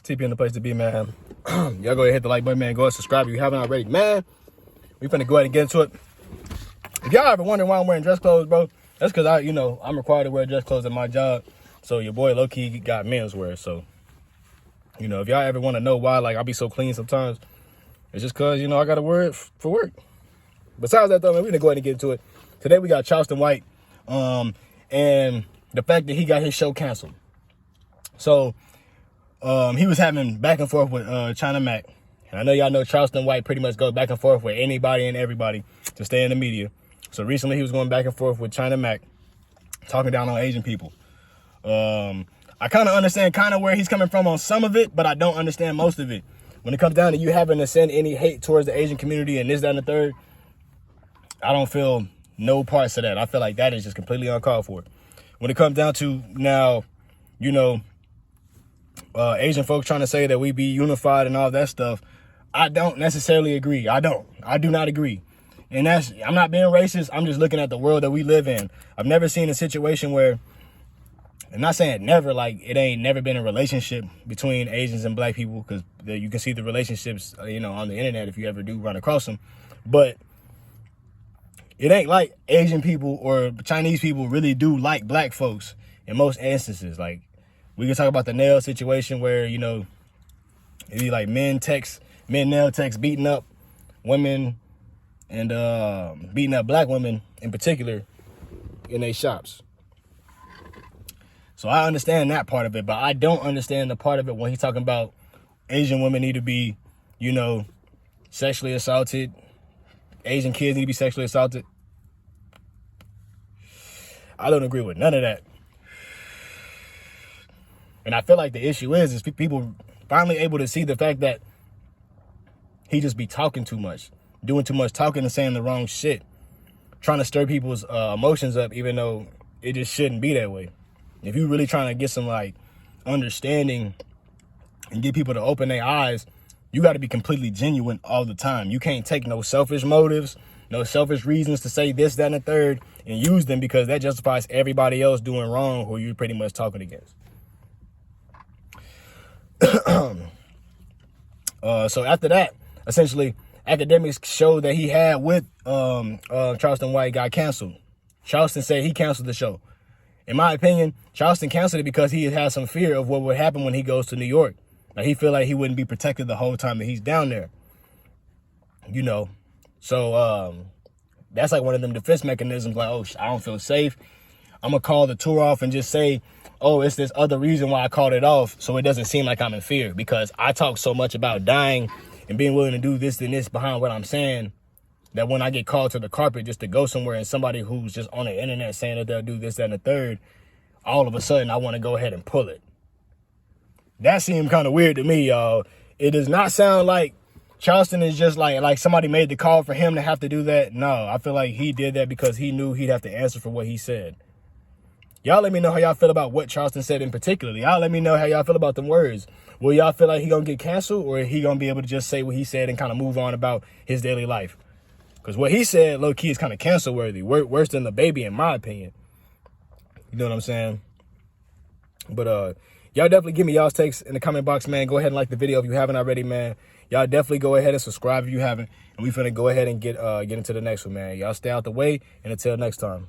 TP in the place to be, man. Y'all go ahead and hit the like button, man. Go ahead and subscribe if you haven't already. Man, we finna go ahead and get into it. If y'all ever wondering why I'm wearing dress clothes, bro, that's because I'm required to wear dress clothes at my job. So your boy low-key got menswear. So, if y'all ever want to know why, like, I be so clean sometimes, it's just because, I got to wear it for work. Besides that, though, man, we gonna go ahead and get into it. Today we got Charleston White, and the fact that he got his show canceled. So, he was having back and forth with China Mac. And I know y'all know Charleston White pretty much goes back and forth with anybody and everybody to stay in the media. So recently he was going back and forth with China Mac, talking down on Asian people. I kind of understand where he's coming from on some of it, but I don't understand most of it. When it comes down to you having to send any hate towards the Asian community and this, that, and the third, I don't feel no parts of that. I feel like that is just completely uncalled for. When it comes down to now, Asian folks trying to say that we be unified and all that stuff, I don't necessarily agree. I do not agree. And I'm not being racist. I'm just looking at the world that we live in. I've never seen a situation where, I'm not saying never, like it ain't never been a relationship between Asians and black people, because you can see the relationships, on the internet if you ever do run across them. But it ain't like Asian people or Chinese people really do like black folks in most instances. Like, we can talk about the nail situation where, it'd be like men nail techs beating up women and beating up black women in particular in their shops. So I understand that part of it, but I don't understand the part of it when he's talking about Asian women need to be, sexually assaulted. Asian kids need to be sexually assaulted. I don't agree with none of that. And I feel like the issue is people finally able to see the fact that he just be talking too much, doing too much talking and saying the wrong shit, trying to stir people's emotions up, even though it just shouldn't be that way. If you really trying to get some understanding and get people to open their eyes, you got to be completely genuine all the time. You can't take no selfish motives, no selfish reasons to say this, that, and the third and use them because that justifies everybody else doing wrong who you're pretty much talking against. So after that, essentially, academics showed that he had with Charleston White got canceled. Charleston said he canceled the show. In my opinion, Charleston canceled it because he had some fear of what would happen when he goes to New York. Like, he feel like he wouldn't be protected the whole time that he's down there. So that's like one of them defense mechanisms. Like, oh, I don't feel safe. I'm going to call the tour off and just say, oh, it's this other reason why I called it off, so it doesn't seem like I'm in fear, because I talk so much about dying and being willing to do this and this behind what I'm saying, that when I get called to the carpet just to go somewhere and somebody who's just on the internet saying that they'll do this, that, and the third, all of a sudden I want to go ahead and pull it. That seemed kind of weird to me, y'all. It does not sound like Charleston is just like somebody made the call for him to have to do that. No, I feel like he did that because he knew he'd have to answer for what he said. Y'all let me know how y'all feel about what Charleston said in particular. Y'all let me know how y'all feel about them words. Will y'all feel like he gonna get canceled, or he gonna be able to just say what he said and kind of move on about his daily life? Because what he said, low-key, is kind of cancel worthy. Worse than the baby, in my opinion. You know what I'm saying? But y'all definitely give me y'all's takes in the comment box, man. Go ahead and like the video if you haven't already, man. Y'all definitely go ahead and subscribe if you haven't. And we finna go ahead and get into the next one, man. Y'all stay out the way, and until next time.